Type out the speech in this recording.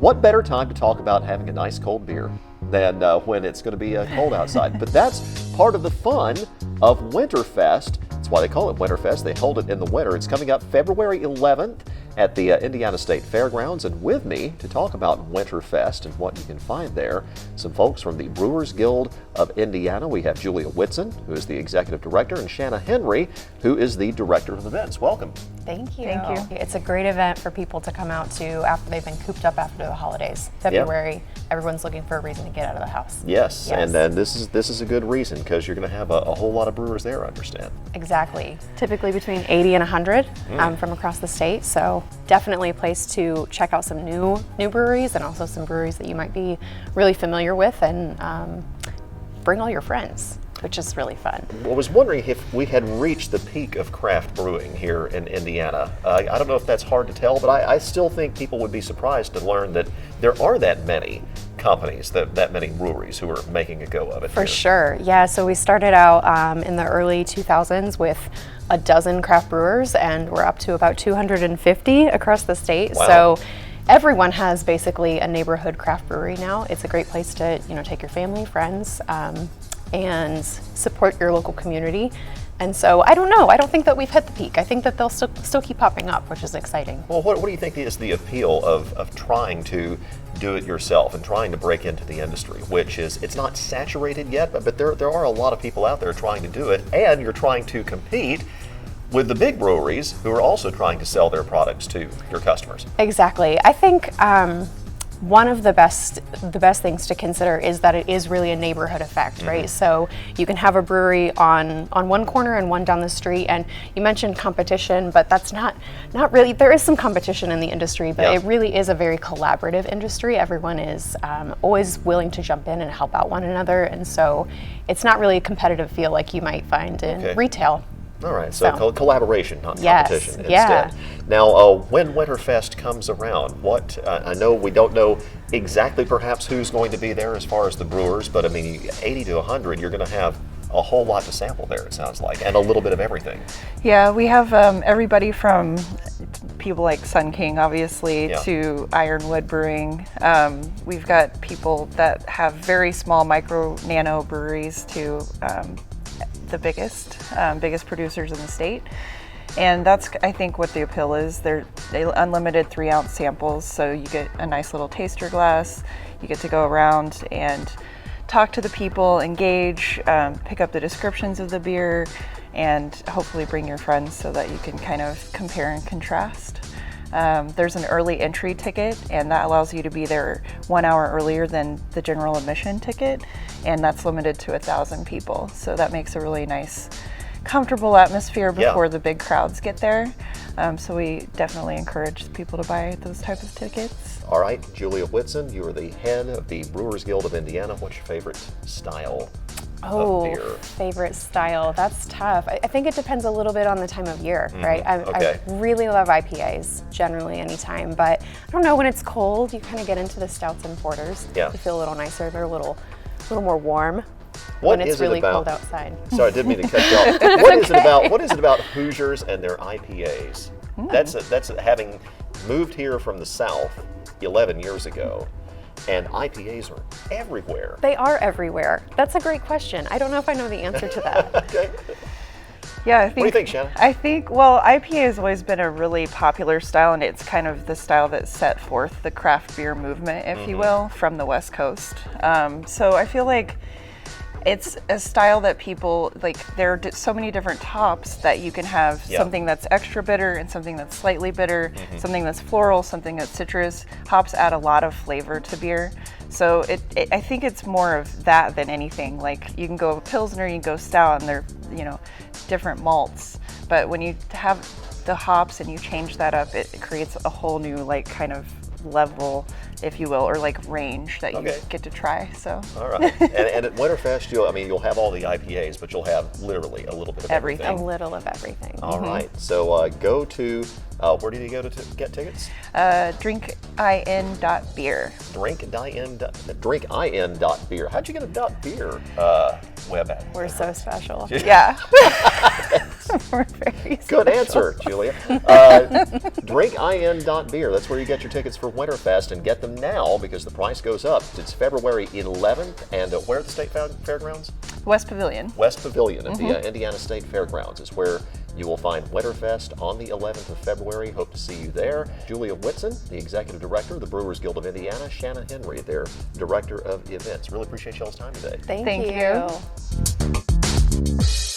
what better time to talk about having a nice cold beer than when it's going to be cold outside? But that's part of the fun of Winterfest. That's why they call it Winterfest. They hold it in the winter. It's coming up February 11th at the Indiana State Fairgrounds. And with me to talk about Winterfest and what you can find there, some folks from the Brewers Guild of Indiana. We have Julia Whitson, who is the executive director, and Shanna Henry, who is the director of events. Welcome. Thank you. Thank you. It's a great event for people to come out to after they've been cooped up after the holidays. February, everyone's looking for a reason to get out of the house. Yes. And this is a good reason because you're going to have a whole lot of brewers there, I understand. Exactly. Typically between 80 and 100 from across the state. So definitely a place to check out some new breweries and also some breweries that you might be really familiar with, and bring all your friends, which is really fun. I was wondering if we had reached the peak of craft brewing here in Indiana. I don't know if that's hard to tell, but I still think people would be surprised to learn that there are that many companies, that many breweries who are making a go of it. For sure, yeah. So we started out in the early 2000s with a dozen craft brewers, and we're up to about 250 across the state. Wow. So everyone has basically a neighborhood craft brewery now. It's a great place to take your family, friends, and support your local community. And so I don't know. I don't think that we've hit the peak. I think that they'll still keep popping up, which is exciting. Well, what do you think is the appeal of trying to do it yourself and trying to break into the industry, which is, it's not saturated yet, but there are a lot of people out there trying to do it, and you're trying to compete with the big breweries who are also trying to sell their products to your customers. Exactly. I think one of the best things to consider is that it is really a neighborhood effect, right? So you can have a brewery on one corner and one down the street, and you mentioned competition, but that's not really. There is some competition in the industry, but it really is a very collaborative industry. Everyone is always willing to jump in and help out one another, and so it's not really a competitive feel like you might find in retail. All right, so collaboration, not competition instead. Yeah. Now, when Winterfest comes around, I know we don't know exactly perhaps who's going to be there as far as the brewers, but I mean, 80 to 100, you're going to have a whole lot to sample there, it sounds like, and a little bit of everything. Yeah, we have everybody from people like Sun King, obviously, to Ironwood Brewing. We've got people that have very small micro nano breweries to the biggest producers in the state, and that's, I think, what the appeal is. They unlimited 3-ounce samples, so you get a nice little taster glass. You get to go around and talk to the people, engage, pick up the descriptions of the beer, and hopefully bring your friends so that you can kind of compare and contrast. There's an early entry ticket, and that allows you to be there 1 hour earlier than the general admission ticket, and that's limited to 1,000 people. So that makes a really nice, comfortable atmosphere before the big crowds get there. So we definitely encourage people to buy those type of tickets. All right, Julia Whitson, you are the head of the Brewers Guild of Indiana. What's your favorite style of beer? Favorite style. That's tough. I think it depends a little bit on the time of year, right? I really love IPAs generally anytime, but I don't know, when it's cold, you kind of get into the stouts and porters. They feel a little nicer. They're a little more warm when it's really cold outside. Sorry, I didn't mean to cut you off. What is it about Hoosiers and their IPAs? That's having moved here from the South 11 years ago. And IPAs are everywhere. They are everywhere. That's a great question. I don't know if I know the answer to that. Okay. Yeah, what do you think, Shanna? I think, IPA has always been a really popular style, and it's kind of the style that set forth the craft beer movement, if you will, from the West Coast. So I feel like it's a style that people, there are so many different hops that you can have something that's extra bitter and something that's slightly bitter, something that's floral, something that's citrus. Hops add a lot of flavor to beer. So I think it's more of that than anything. Like, you can go Pilsner, you can go Stout, and they're, different malts. But when you have the hops and you change that up, it creates a whole new, kind of level, if you will, or range that you get to try. So all right. and at Winterfest, you'll have all the IPAs, but you'll have literally a little bit of everything. A little of everything. All right. So go to where do you go to get tickets? drinkin.beer. Drinkin.beer. How'd you get a .beer web address? We're so special. Yeah. We're very Good social. answer, Julia. DrinkIN.beer. That's where you get your tickets for Winterfest, and get them now because the price goes up. It's February 11th, and where at the State Fairgrounds? West Pavilion. West Pavilion at the Indiana State Fairgrounds is where you will find Winterfest on the 11th of February. Hope to see you there. Julia Whitson, the Executive Director of the Brewers Guild of Indiana. Shanna Henry, their Director of Events. Really appreciate y'all's time today. Thank Thank you. you.